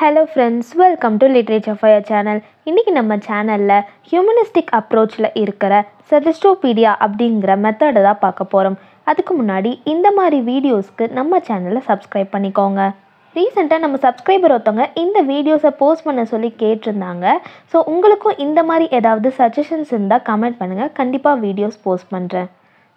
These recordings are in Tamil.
Hello friends, welcome to Literature for your channel. இன்னைக்கு நம்ம சேனல்ல ஹியூமனிஸ்டிக் அப்ரோச்ல இருக்கிற சஜஸ்டோபீடியா அப்படிங்கிற மெத்தடை தான் பார்க்க போகிறோம். அதுக்கு முன்னாடி இந்த மாதிரி வீடியோஸ்க்கு நம்ம சேனலை சப்ஸ்கிரைப் பண்ணிக்கோங்க. ரீசெண்டாக நம்ம சப்ஸ்கிரைபர் ஒருத்தவங்க இந்த வீடியோஸை போஸ்ட் பண்ண சொல்லி கேட்டிருந்தாங்க. ஸோ உங்களுக்கும் இந்த மாதிரி ஏதாவது சஜஷன்ஸ் இருந்தால் கமெண்ட் பண்ணுங்கள், கண்டிப்பாக வீடியோஸ் போஸ்ட் பண்ணுறேன்.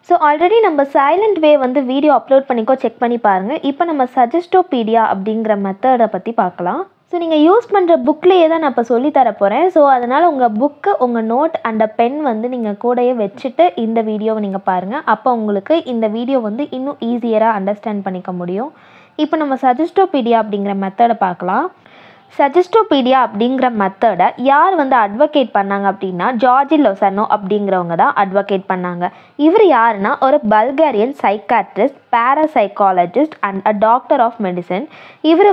ஸோ ஆல்ரெடி நம்ம சைலண்ட் வே வீடியோ அப்லோட் பண்ணிக்கோ, செக் பண்ணி பாருங்கள். இப்போ நம்ம சஜஸ்டோபீடியா அப்படிங்கிற மெத்தடை பற்றி பார்க்கலாம். ஸோ நீங்கள் யூஸ் பண்ணுற புக்லேயே தான் நான் இப்போ சொல்லித்தர போகிறேன். ஸோ அதனால் உங்கள் புக்கு, உங்கள் நோட் அண்ட் பென் நீங்கள் கூடயே வச்சுட்டு இந்த வீடியோவை நீங்கள் பாருங்கள். அப்போ உங்களுக்கு இந்த வீடியோ இன்னும் ஈஸியராக அண்டர்ஸ்டாண்ட் பண்ணிக்க முடியும். இப்போ நம்ம சஜஸ்டோபீடியா அப்படிங்கிற மெத்தடை பார்க்கலாம். சஜஸ்டோபீடியா அப்படிங்கிற மெத்தடை யார் அட்வொகேட் பண்ணாங்க அப்படின்னா ஜார்ஜி லொசானோ அப்படிங்கிறவங்க தான் அட்வொகேட் பண்ணாங்க. இவர் யாருன்னா ஒரு Bulgarian psychiatrist, parapsychologist and a doctor of medicine. இவர்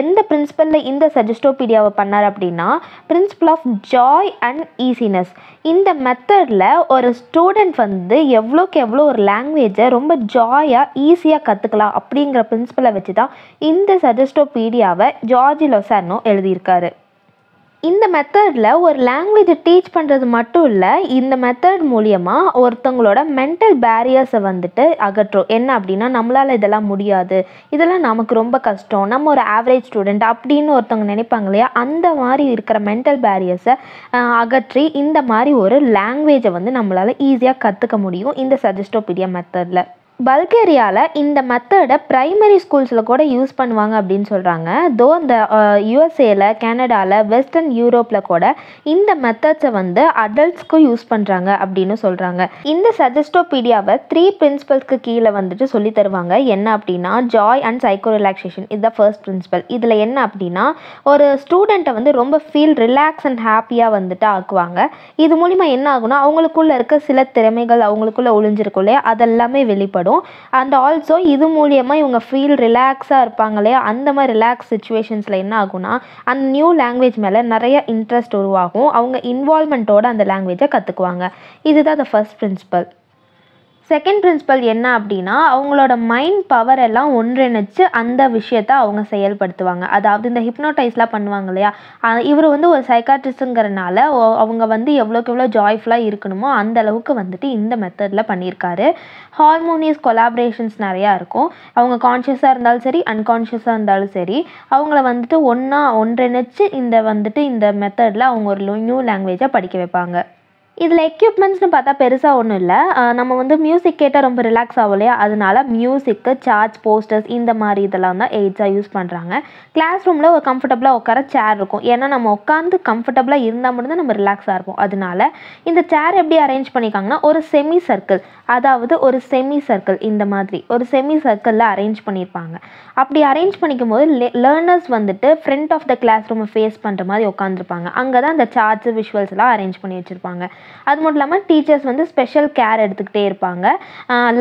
எந்த பிரின்சிபலில் இந்த சஜஸ்டோபீடியாவை பண்ணார் அப்படின்னா principle of joy and easiness. இந்த மெத்தடில் ஒரு ஸ்டூடெண்ட் எவ்வளோக்கு எவ்வளோ ஒரு லாங்குவேஜை ரொம்ப ஜாயாக ஈஸியாக கற்றுக்கலாம் அப்படிங்கிற பிரின்சிபலை வச்சு தான் இந்த சஜஸ்டோபீடியாவை ஜார்ஜி லொசானோ எழுதியிருக்காரு. இந்த மெத்தடில் ஒரு லாங்குவேஜை டீச் பண்ணுறது மட்டும் இல்லை, இந்த மெத்தட் மூலியமாக ஒருத்தவங்களோட மென்டல் பேரியர்ஸை அகற்றும். என்ன அப்படின்னா, நம்மளால் இதெல்லாம் முடியாது, இதெல்லாம் நமக்கு ரொம்ப கஷ்டம், நம்ம ஒரு ஆவரேஜ் ஸ்டூடெண்ட் அப்படின்னு ஒருத்தவங்க நினைப்பாங்க இல்லையா, அந்த மாதிரி இருக்கிற மென்டல் பேரியர்ஸை அகற்றி இந்த மாதிரி ஒரு லாங்குவேஜை நம்மளால் ஈஸியாக கற்றுக்க முடியும் இந்த சஜஸ்டோபீடியா மெத்தடில். பல்கேரியாவில் இந்த மெத்தடை ப்ரைமரி ஸ்கூல்ஸில் கூட யூஸ் பண்ணுவாங்க அப்படின்னு சொல்கிறாங்க. தோ இந்த யூஎஸ்ஏல, கனடாவில், வெஸ்டர்ன் யூரோப்பில் கூட இந்த மெத்தட்ஸை அடல்ட்ஸ்க்கும் யூஸ் பண்ணுறாங்க அப்படின்னு சொல்கிறாங்க. இந்த சஜஸ்டோபீடியாவை 3 பிரின்சிபல்ஸ்க்கு கீழே சொல்லி தருவாங்க. என்ன அப்படின்னா, ஜாய் அண்ட் சைக்கோ ரிலாக்ஸேஷன் இது தான் ஃபர்ஸ்ட் பிரின்சிபல். இதில் என்ன அப்படின்னா, ஒரு ஸ்டூடெண்ட்டை ரொம்ப ஃபீல் ரிலாக்ஸ் அண்ட் ஹாப்பியாக ஆக்குவாங்க. இது மூலிமா என்ன ஆகுனா, அவங்களுக்குள்ள இருக்க சில திறமைகள் அவங்களுக்குள்ள ஒளிஞ்சிருக்கும் இல்லையா, அதெல்லாமே வெளிப்படும். அண்ட் ஆல்சோ இது மூலியமாக இவங்க ஃபீல் ரிலாக்ஸாக இருப்பாங்க இல்லையா, அந்த மாதிரி ரிலாக்ஸ் சுச்சுவேஷன்ஸில் என்ன ஆகுனா அந்த நியூ லாங்குவேஜ் மேலே நிறைய இன்ட்ரெஸ்ட் உருவாகும். அவங்க இன்வால்மெண்ட்டோட அந்த லாங்குவேஜை கற்றுக்குவாங்க. இதுதான் the first principle. Second principle என்ன அப்படின்னா, அவங்களோட மைண்ட் பவர் எல்லாம் ஒன்றிணைச்சு அந்த விஷயத்தை அவங்க செயல்படுத்துவாங்க. அதாவது இந்த ஹிப்னோடைஸ்லாம் பண்ணுவாங்க இல்லையா, இவர் ஒரு சைக்காட்ரிஸ்ட்டுங்கிறனால அவங்க எவ்வளோக்கு எவ்வளோ ஜாய்ஃபுல்லாக இருக்கணுமோ அந்த அளவுக்கு இந்த மெத்தடில் பண்ணியிருக்காரு. ஹார்மோனியஸ் கொலாபரேஷன்ஸ் நிறையா இருக்கும். அவங்க கான்ஷியஸாக இருந்தாலும் சரி, அன்கான்ஷியஸாக இருந்தாலும் சரி, அவங்கள ஒன்றிணைச்சு இந்த மெத்தடில் அவங்க ஒரு நியூ லாங்குவேஜை படிக்க வைப்பாங்க. இதில் எக்யூப்மெண்ட்ஸ்னு பார்த்தா பெருசாக ஒன்றும் இல்லை. நம்ம மியூசிக் கேட்டால் ரொம்ப ரிலாக்ஸ் ஆகும் இல்லையா, அதனால மியூசிக்கு, சார்ட்ஸ், போஸ்டர்ஸ் இந்த மாதிரி இதெல்லாம் தான் எய்ட்ஸாக யூஸ் பண்ணுறாங்க. கிளாஸ் ரூமில் ஒரு கம்ஃபர்டபுளாக உட்கார சேர் இருக்கும். ஏன்னா நம்ம உட்காந்து கம்ஃபர்டபுளாக இருந்தால் மட்டும்தான் நம்ம ரிலாக்ஸாக இருப்போம். அதனால இந்த சேர் எப்படி அரேஞ்ச் பண்ணியிருக்காங்கன்னா, ஒரு செமி சர்க்கிள், அதாவது ஒரு செமி சர்க்கிள் இந்த மாதிரி ஒரு செமி சர்க்கிளில் அரேஞ்ச் பண்ணியிருப்பாங்க. அப்படி அரேஞ்ச் பண்ணிக்கும் போது learners front of the class ரூமை ஃபேஸ் பண்ணுற மாதிரி உட்காந்துருப்பாங்க. அங்கே தான் இந்த சார்ட்ஸு, விஷுவல்ஸ்லாம் அரேஞ்ச் பண்ணி வச்சுருப்பாங்க. அது மட்டும் இல்லாமல் டீச்சர்ஸ் ஸ்பெஷல் கேர் எடுத்துக்கிட்டே இருப்பாங்க.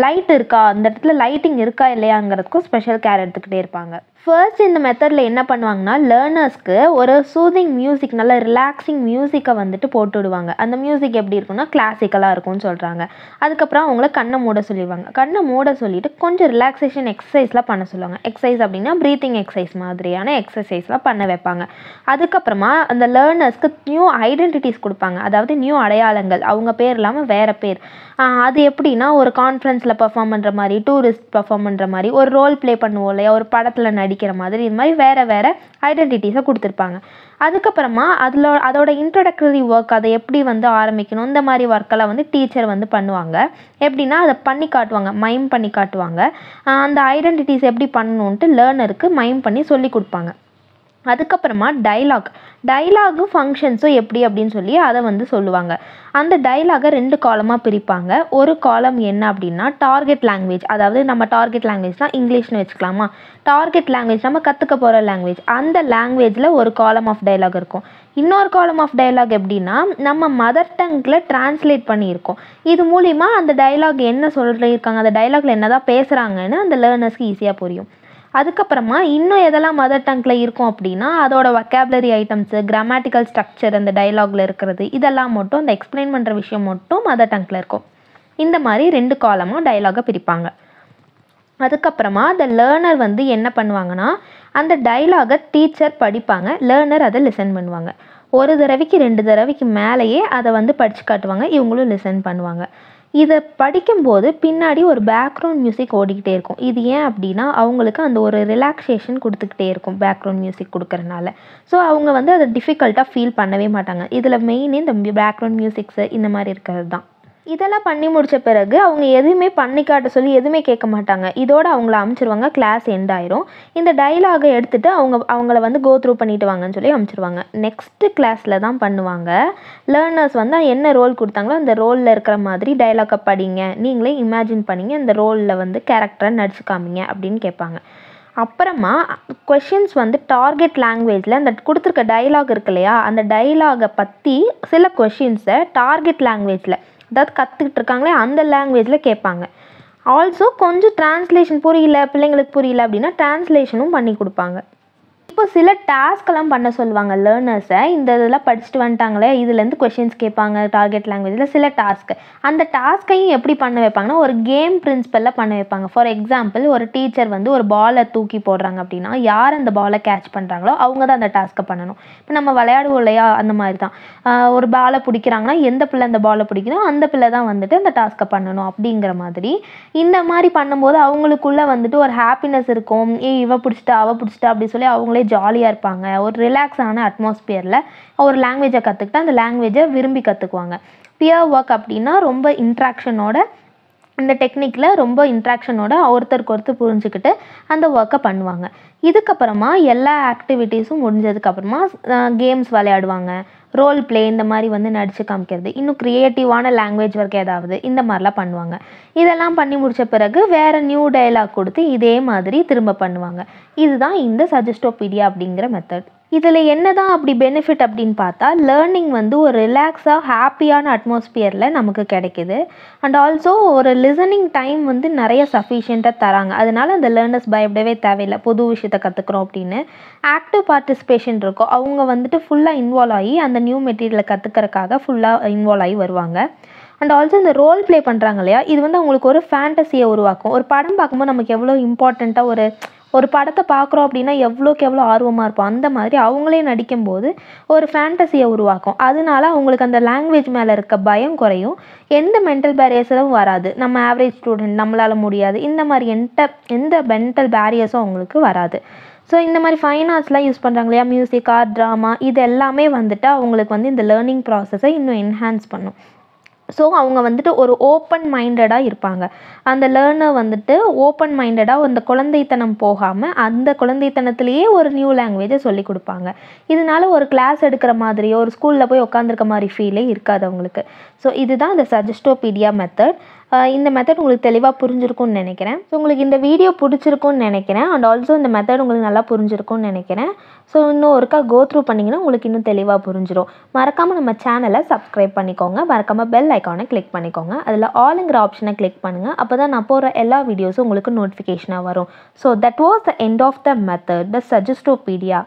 லைட் இருக்கா, அந்த இடத்துல லைட்டிங் இருக்கா இல்லையாங்கிறதுக்கும் ஸ்பெஷல் கேர் எடுத்துக்கிட்டே இருப்பாங்க. ஃபர்ஸ்ட் இந்த மெத்தடில் என்ன பண்ணுவாங்கன்னா, லேர்னர்ஸ்க்கு ஒரு சூதிங் மியூசிக், நல்ல ரிலாக்ஸிங் மியூசிக்கை போட்டு விடுவாங்க. அந்த மியூசிக் எப்படி இருக்குன்னா கிளாசிக்கலாக இருக்கும்னு சொல்கிறாங்க. அதுக்கப்புறம் அவங்கள கண்ணை மூட சொல்லிடுவாங்க. கண்ணை மூட சொல்லிவிட்டு கொஞ்சம் ரிலாக்ஸேஷன் எக்ஸசைஸ்லாம் பண்ண சொல்லுவாங்க. எக்ஸசைஸ் அப்படின்னா ப்ரீத்திங் எக்ஸசைஸ் மாதிரியான எக்ஸசைஸ்லாம் பண்ண வைப்பாங்க. அதுக்கப்புறமா அந்த லேர்னர்ஸ்க்கு நியூ ஐடென்டிட்டிஸ் கொடுப்பாங்க. அதாவது நியூ அடையாளங்கள், அவங்க பேர் இல்லாமல் வேறு பேர். அது எப்படின்னா, ஒரு கான்ஃபரன்ஸில் பர்ஃபார்ம் பண்ணுற மாதிரி, டூரிஸ்ட் பர்ஃபார்ம் பண்ணுற மாதிரி, ஒரு ரோல் ப்ளே பண்ணுவோம் இல்லையா, ஒரு படத்தில் நடிக்கிற மாதிரி, இது மாதிரி வேறு வேறு ஐடென்டிட்டிஸை கொடுத்துருப்பாங்க. அதுக்கப்புறமா அதோட இன்ட்ரோடக்டரி ஒர்க், அதை எப்படி ஆரம்பிக்கணும், இந்த மாதிரி ஒர்க்கெல்லாம் டீச்சர் பண்ணுவாங்க. எப்படின்னா, அதை பண்ணி காட்டுவாங்க, மைம் பண்ணி காட்டுவாங்க. அந்த ஐடென்டிட்டிஸ் எப்படி பண்ணணுன்ட்டு லேர்னருக்கு மைம் பண்ணி சொல்லி கொடுப்பாங்க. அதுக்கப்புறமா டைலாகும் ஃபங்க்ஷன்ஸும் எப்படி அப்படின்னு சொல்லி அதை சொல்லுவாங்க. அந்த டைலாகை 2 காலமாக பிரிப்பாங்க. ஒரு காலம் என்ன அப்படின்னா டார்கெட் லாங்குவேஜ், அதாவது நம்ம டார்கெட் லாங்குவேஜ்னால் இங்கிலீஷ்னு வச்சுக்கலாமா, டார்கெட் லாங்குவேஜ் நம்ம கற்றுக்க போகிற லாங்குவேஜ், அந்த லாங்குவேஜில் ஒரு காலம் ஆஃப் டைலாக் இருக்கும். இன்னொரு காலம் ஆஃப் டைலாக் எப்படின்னா நம்ம மதர் டங்கில் டிரான்ஸ்லேட் பண்ணியிருக்கோம். இது மூலிமா அந்த டைலாக் என்ன சொல்லியிருக்காங்க, அந்த டைலாகில் என்ன தான் பேசுகிறாங்கன்னு அந்த லேர்னர்ஸ்க்கு ஈஸியாக புரியும். அதுக்கப்புறமா இன்னும் எதெல்லாம் மதர் டங்கில் இருக்கும் அப்படின்னா அதோட வொக்காபுலரி ஐட்டம்ஸு, கிராமட்டிக்கல் ஸ்ட்ரக்சர், அந்த டைலாகில் இருக்கிறது, இதெல்லாம் மட்டும் அந்த எக்ஸ்பிளைன் பண்ணுற விஷயம் மட்டும் மதர் டங்கில் இருக்கும். இந்த மாதிரி 2 காலமாக டைலாகை பிரிப்பாங்க. அதுக்கப்புறமா அந்த லேர்னர் வந்து என்ன பண்ணுவாங்கன்னா, அந்த டயலாகை டீச்சர் படிப்பாங்க, லேர்னர் அதை லிசன் பண்ணுவாங்க. ஒரு தடவைக்கு 2 தடவைக்கு மேலேயே அதை வந்து படித்து காட்டுவாங்க, இவங்களும் லிசன் பண்ணுவாங்க. இதை படிக்கும்போது பின்னாடி ஒரு பேக்ரவுண்ட் மியூசிக் ஓடிக்கிட்டே இருக்கும். இது ஏன் அப்படின்னா, அவங்களுக்கு அந்த ஒரு ரிலாக்ஸேஷன் கொடுத்துக்கிட்டே இருக்கும் பேக்ரவுண்ட் மியூசிக் கொடுக்கறனால. ஸோ அவங்க வந்து அதை டிஃபிகல்ட்டாக ஃபீல் பண்ணவே மாட்டாங்க. இதில் மெயினே இந்த பேக்ரவுண்ட் மியூசிக்ஸு இந்த மாதிரி இருக்கிறது தான். இதெல்லாம் பண்ணி முடித்த பிறகு அவங்க எதுவுமே பண்ணி காட்ட சொல்லி எதுவுமே கேட்க மாட்டாங்க. இதோட அவங்கள அமுச்சிருவாங்க, கிளாஸ் எண்ட் ஆயிரும். இந்த டயலாகை எடுத்துகிட்டு அவங்கள வந்து கோ த்ரூ பண்ணிட்டு வாங்கன்னு சொல்லி அமுச்சிருவாங்க. நெக்ஸ்ட்டு கிளாஸில் தான் பண்ணுவாங்க. லேர்னர்ஸ் வந்து என்ன ரோல் கொடுத்தாங்களோ அந்த ரோலில் இருக்கிற மாதிரி டயலாகை படிங்க, நீங்களே இமேஜின் பண்ணிங்க, இந்த ரோலில் வந்து கேரக்டரை நடிச்சு காமிங்க அப்படின்னு கேட்பாங்க. அப்புறமா கொஷின்ஸ் வந்து டார்கெட் லாங்குவேஜில் அந்த கொடுத்துருக்க டயலாக் இருக்கு இல்லையா, அந்த டயலாகை பற்றி சில கொஷின்ஸை டார்கெட் லாங்குவேஜில், அதாவது கற்றுக்கிட்டு இருக்காங்களே அந்த லாங்குவேஜில் கேட்பாங்க. ஆல்சோ கொஞ்சம் டிரான்ஸ்லேஷன் புரியல, பிள்ளைங்களுக்கு புரியல அப்படின்னா டிரான்ஸ்லேஷனும் பண்ணி கொடுப்பாங்க. இப்போ சில டாஸ்க்கெல்லாம் பண்ண சொல்லுவாங்க லேர்னர்ஸை. இந்த இதெல்லாம் படிச்சுட்டு வந்துட்டாங்களே, இதுலேருந்து கொஷின்ஸ் கேட்பாங்க டார்கெட் லாங்குவேஜில் சில டாஸ்க்கு. அந்த டாஸ்க்கையும் எப்படி பண்ண வைப்பாங்கன்னா, ஒரு கேம் பிரின்சிபலில் பண்ண வைப்பாங்க. ஃபார் எக்ஸாம்பிள், ஒரு டீச்சர் வந்து ஒரு பாலை தூக்கி போடுறாங்க அப்படின்னா, யார் அந்த பாலை கேட்ச் பண்ணுறாங்களோ அவங்க தான் அந்த டாஸ்க்கை பண்ணணும். இப்போ நம்ம விளையாடுவோம் இல்லையா, அந்த மாதிரி தான். ஒரு பாலை பிடிக்கிறாங்கன்னா எந்த பிள்ளை அந்த பாலை பிடிக்கணும் அந்த பிள்ளை தான் வந்துட்டு அந்த டாஸ்க்கை பண்ணணும் அப்படிங்கிற மாதிரி. இந்த மாதிரி பண்ணும்போது அவங்களுக்குள்ளே வந்துட்டு ஒரு ஹாப்பினஸ் இருக்கும். இவ பிடிச்சிட்டா அவ பிடிச்சிட்டா அப்படி சொல்லி அவங்களே ஜாலியாக இருப்பாங்க. ஒரு ரிலாக்ஸான அட்மாஸ்பியரில் ஒரு லாங்குவேஜை கற்றுக்கிட்டு அந்த லாங்குவேஜை விரும்பி கற்றுக்குவாங்க. பியர் ஒர்க் அப்படின்னா ரொம்ப இன்ட்ராக்ஷனோட, இந்த டெக்னிக்கில் ரொம்ப இன்ட்ராக்ஷனோட ஒருத்தருக்கு ஒருத்தர் புரிஞ்சுக்கிட்டு அந்த ஒர்க்கை பண்ணுவாங்க. இதுக்கப்புறமா எல்லா ஆக்டிவிட்டீஸும் முடிஞ்சதுக்கப்புறமா கேம்ஸ் விளையாடுவாங்க, ரோல் ப்ளே இந்த மாதிரி வந்து நடித்து காமிக்கிறது, இன்னும் க்ரியேட்டிவான லாங்குவேஜ் ஒர்க் ஏதாவது இந்த மாதிரிலாம் பண்ணுவாங்க. இதெல்லாம் பண்ணி முடித்த பிறகு வேறு நியூ டயலாக் கொடுத்து இதே மாதிரி திரும்ப பண்ணுவாங்க. இதுதான் இந்த சஜஸ்டோபீடியா அப்படிங்கிற மெத்தட். இதில் என்ன தான் அப்படி பெனிஃபிட் அப்படின்னு பார்த்தா, லேர்னிங் வந்து ஒரு ரிலாக்ஸாக ஹாப்பியான அட்மாஸ்பியரில் நமக்கு கிடைக்கிது. அண்ட் ஆல்சோ ஒரு லிசனிங் டைம் வந்து நிறைய சஃபிஷியண்ட்டாக தராங்க. அதனால அந்த லேர்னர்ஸ் பயப்படவே தேவையில்லை, புது விஷயத்தை கற்றுக்குறோம் அப்படின்னு. ஆக்டிவ் பார்ட்டிசிபேஷன் இருக்கும், அவங்க வந்துட்டு ஃபுல்லாக இன்வால்வ் ஆகி அந்த நியூ மெட்டீரியலை கற்றுக்கிறதுக்காக ஃபுல்லாக இன்வால்வ் ஆகி வருவாங்க. அண்ட் ஆல்சோ இந்த ரோல் ப்ளே பண்ணுறாங்க இல்லையா, இது வந்து அவங்களுக்கு ஒரு ஃபேண்டஸியை உருவாக்கும். ஒரு படம் பார்க்கும்போது நமக்கு எவ்வளோ இம்பார்ட்டண்ட்டாக ஒரு படத்தை பார்க்குறோம் அப்படின்னா எவ்வளோக்கு எவ்வளோ ஆர்வமாக இருப்போம், அந்த மாதிரி அவங்களே நடிக்கும்போது ஒரு ஃபேண்டஸியை உருவாக்கும். அதனால அவங்களுக்கு அந்த லாங்குவேஜ் மேலே இருக்க பயம் குறையும், எந்த மென்டல் பேரியர்ஸும் வராது. நம்ம ஆவரேஜ் ஸ்டூடெண்ட் நம்மளால் முடியாது, இந்த மாதிரி எந்த மென்டல் பேரியர்ஸும் அவங்களுக்கு வராது. ஸோ இந்த மாதிரி ஃபைன் ஆர்ட்ஸ்லாம் யூஸ் பண்ணுறாங்க இல்லையா, மியூசிக், ஆர்ட், ட்ராமா, இது எல்லாமே வந்துட்டு அவங்களுக்கு வந்து இந்த லேர்னிங் ப்ராசஸை இன்னும் என்ஹான்ஸ் பண்ணும். ஸோ அவங்க வந்துட்டு ஒரு ஓப்பன் மைண்டடாக இருப்பாங்க. அந்த லேர்னர் வந்துட்டு ஓப்பன் மைண்டடாக அந்த குழந்தைத்தனம் போகாமல் அந்த குழந்தைத்தனத்திலேயே ஒரு நியூ லாங்குவேஜை சொல்லி கொடுப்பாங்க. இதனால ஒரு கிளாஸ் எடுக்கிற மாதிரியோ ஒரு ஸ்கூலில் போய் உட்காந்துருக்க மாதிரி ஃபீலே இருக்காது அவங்களுக்கு. ஸோ இதுதான் இந்த சஜஸ்டோபீடியா மெத்தட். இந்த மெத்தட் உங்களுக்கு தெளிவாக புரிஞ்சிருக்கும்னு நினைக்கிறேன். ஸோ உங்களுக்கு இந்த வீடியோ பிடிச்சிருக்கும்னு நினைக்கிறேன். அண்ட் ஆல்சோ இந்த மெத்தட் உங்களுக்கு நல்லா புரிஞ்சிருக்கும்னு நினைக்கிறேன். ஸோ இன்னும் ஒருக்கா கோ த்ரூ பண்ணிங்கன்னா உங்களுக்கு இன்னும் தெளிவாக புரிஞ்சிடும். மறக்காமல் நம்ம சேனலை சப்ஸ்கிரைப் பண்ணிக்கோங்க, மறக்காமல் பெல் ஐக்கானை கிளிக் பண்ணிக்கோங்க, அதில் ஆல்ங்கிற ஆப்ஷனை கிளிக் பண்ணுங்கள். அப்போ தான் நான் போகிற எல்லா வீடியோஸும் உங்களுக்கு நோட்டிஃபிகேஷனாக வரும். So that was the end of the method, the சஜஸ்டோபீடியா.